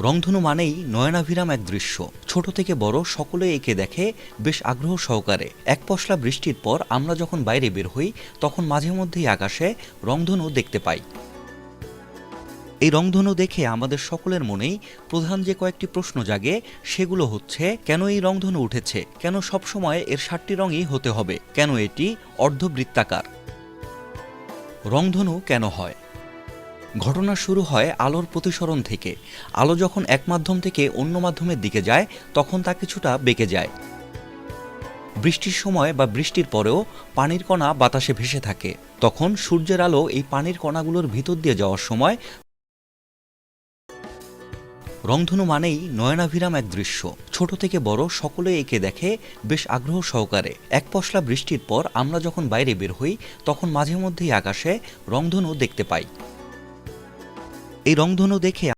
রংধনু মানেই নয়নাভিরাম এক দৃশ্য। ছোট থেকে বড় সকলে একে দেখে বেশ আগ্রহ সহকারে। এক পশলা বৃষ্টির পর আমরা যখন বাইরে বের হই তখন মাঝে মধ্যেই আকাশে রংধনু দেখতে পাই। এই রংধনু দেখে আমাদের সকলের মনেই প্রধান যে কয়েকটি প্রশ্ন জাগে সেগুলো হচ্ছে, কেন এই রংধনু উঠেছে, কেন সবসময় এর 7টি রঙই হতে হবে, কেন এটি অর্ধবৃত্তাকার, রংধনু কেন হয়। ঘটনা শুরু হয় আলোর প্রতিসরণ থেকে। আলো যখন এক মাধ্যম থেকে অন্য মাধ্যমের দিকে যায় তখন তা কিছুটা বেঁকে যায়। বৃষ্টির সময় বা বৃষ্টির পরেও পানির কণা বাতাসে ভেসে থাকে। তখন সূর্যের আলো এই পানির কণাগুলোর ভিতর দিয়ে যাওয়ার সময় রংধনু মানেই নয়নাভিরাম এক দৃশ্য। ছোট থেকে বড় সকলে একে দেখে বেশ আগ্রহ সহকারে। এক পশলা বৃষ্টির পর আমরা যখন বাইরে বের হই তখন মাঝে মধ্যেই আকাশে রংধনু দেখতে পাই। এই রংধনু দেখে